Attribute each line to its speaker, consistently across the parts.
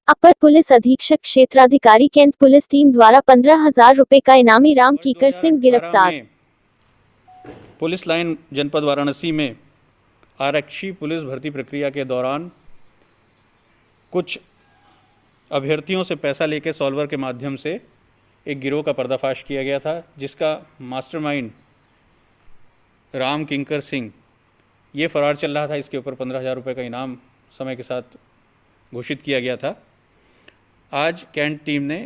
Speaker 1: अपर police अधीक्षक क्षेत्राधिकारी cantt police team द्वारा 15,000 रुपए का इनामी राम कीकर सिंह गिरफ्तार।
Speaker 2: पुलिस लाइन जनपद वाराणसी में आरक्षी पुलिस भर्ती प्रक्रिया के दौरान कुछ अभ्यर्थियों से पैसा लेकर सॉल्वर के माध्यम से एक गिरोह का पर्दाफाश किया गया था, जिसका मास्टरमाइंड राम किंकर सिंह ये फरार चल रहा था। इसके ऊपर 15,000 रुपये का इनाम समय के साथ घोषित किया गया था। आज कैंट टीम ने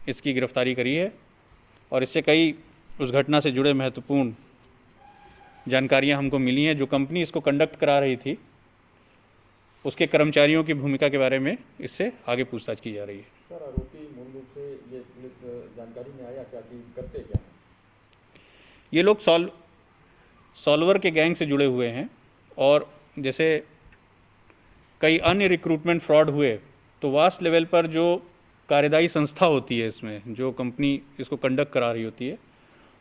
Speaker 2: इसकी गिरफ्तारी करी है और इससे कई उस घटना से जुड़े महत्वपूर्ण जानकारियां हमको मिली हैं। जो कंपनी इसको कंडक्ट करा रही थी उसके कर्मचारियों की भूमिका के बारे में इससे आगे पूछताछ की जा रही है।
Speaker 3: सर, आरोपी मूल रूप से ये पुलिस जानकारी में आया क्या कि करते क्या हैं?
Speaker 2: ये लोग सॉल्वर के गैंग से जुड़े हुए हैं और जैसे कई अन्य रिक्रूटमेंट फ्रॉड हुए तो वास्ट लेवल पर जो कार्यदायी संस्था होती है, इसमें जो कंपनी इसको कंडक्ट करा रही होती है,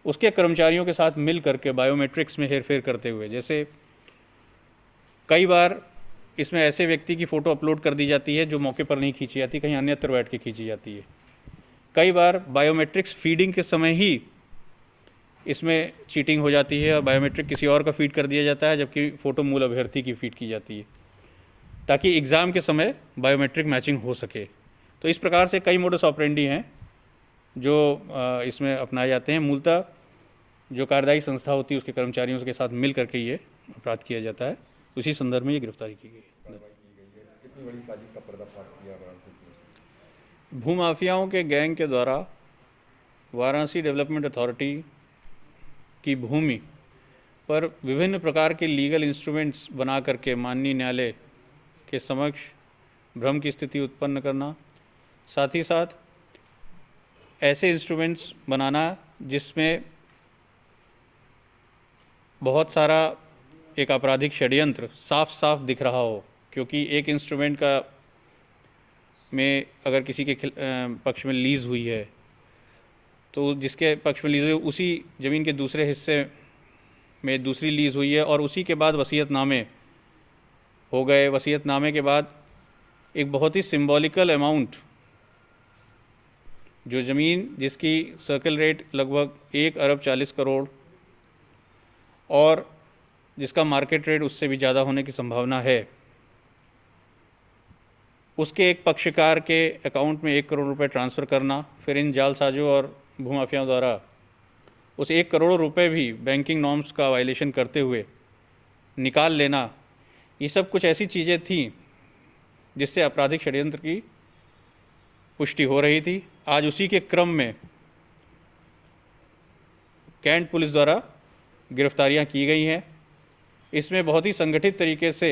Speaker 2: उसके कर्मचारियों के साथ मिल करके बायोमेट्रिक्स में हेरफेर करते हुए, जैसे कई बार इसमें ऐसे व्यक्ति की फ़ोटो अपलोड कर दी जाती है जो मौके पर नहीं खींची जाती, कहीं अन्यत्र बैठ के खींची जाती है। कई बार बायोमेट्रिक्स फीडिंग के समय ही इसमें चीटिंग हो जाती है और बायोमेट्रिक किसी और का फीड कर दिया जाता है, जबकि फ़ोटो मूल अभ्यर्थी की फीड की जाती है, ताकि एग्ज़ाम के समय बायोमेट्रिक मैचिंग हो सके। तो इस प्रकार से कई मोडस ऑपरेंडी हैं जो इसमें अपनाए जाते हैं। मूलतः जो कार्यदायी संस्था होती है उसके कर्मचारियों के साथ मिल करके ये अपराध किया जाता है। उसी संदर्भ में ये गिरफ्तारी की गई है।
Speaker 3: कितनी बड़ी साजिश का पर्दाफाश किया वाराणसी?
Speaker 2: भूमाफियाओं के गैंग के द्वारा वाराणसी डेवलपमेंट अथॉरिटी की भूमि पर विभिन्न प्रकार के लीगल इंस्ट्रूमेंट्स बना करके माननीय न्यायालय के समक्ष भ्रम की स्थिति उत्पन्न करना, साथ ही साथ ऐसे इंस्ट्रूमेंट्स बनाना जिसमें बहुत सारा एक आपराधिक षड्यंत्र साफ साफ दिख रहा हो, क्योंकि एक इंस्ट्रूमेंट का में अगर किसी के पक्ष में लीज़ हुई है तो जिसके पक्ष में लीज़ हुई उसी ज़मीन के दूसरे हिस्से में दूसरी लीज़ हुई है और उसी के बाद वसीयतनामे हो गए। वसीयतनामे के बाद एक बहुत ही सिंबॉलिकल अमाउंट, जो ज़मीन जिसकी सर्कल रेट लगभग 1 अरब 40 करोड़ और जिसका मार्केट रेट उससे भी ज़्यादा होने की संभावना है, उसके एक पक्षकार के अकाउंट में 1 करोड़ रुपए ट्रांसफ़र करना, फिर इन जालसाजों और भूमाफियाओं द्वारा उस 1 करोड़ रुपए भी बैंकिंग नॉर्म्स का वायलेशन करते हुए निकाल लेना, ये सब कुछ ऐसी चीज़ें थीं जिससे आपराधिक षड्यंत्र की पुष्टि हो रही थी। आज उसी के क्रम में कैंट पुलिस द्वारा गिरफ्तारियां की गई हैं। इसमें बहुत ही संगठित तरीके से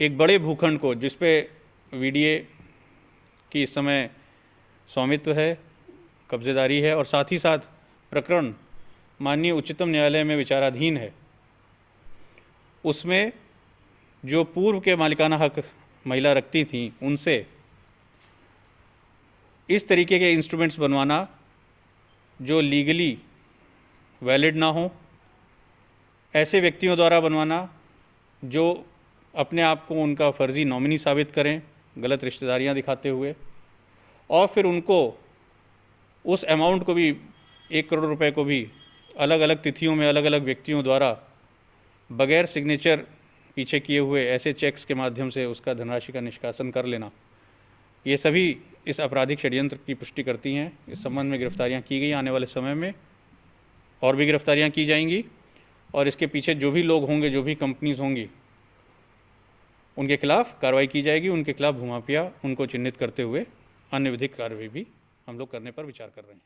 Speaker 2: एक बड़े भूखंड को, जिस पे वीडीए की इस समय स्वामित्व है, कब्जेदारी है और साथ ही साथ प्रकरण माननीय उच्चतम न्यायालय में विचाराधीन है, उसमें जो पूर्व के मालिकाना हक महिला रखती थीं उनसे इस तरीके के इंस्ट्रूमेंट्स बनवाना जो लीगली वैलिड ना हो, ऐसे व्यक्तियों द्वारा बनवाना जो अपने आप को उनका फ़र्ज़ी नॉमिनी साबित करें गलत रिश्तेदारियां दिखाते हुए, और फिर उनको उस अमाउंट को भी 1 करोड़ रुपए को भी अलग अलग तिथियों में अलग अलग व्यक्तियों द्वारा बगैर सिग्नेचर पीछे किए हुए ऐसे चेक्स के माध्यम से उसका धनराशि का निष्कासन कर लेना, ये सभी इस आपराधिक षड्यंत्र की पुष्टि करती हैं। इस संबंध में गिरफ्तारियां की गई। आने वाले समय में और भी गिरफ्तारियां की जाएंगी और इसके पीछे जो भी लोग होंगे, जो भी कंपनीज होंगी, उनके खिलाफ कार्रवाई की जाएगी। उनके खिलाफ भूमाफिया उनको चिन्हित करते हुए अन्य विधिक कार्रवाई भी हम लोग करने पर विचार कर रहे हैं।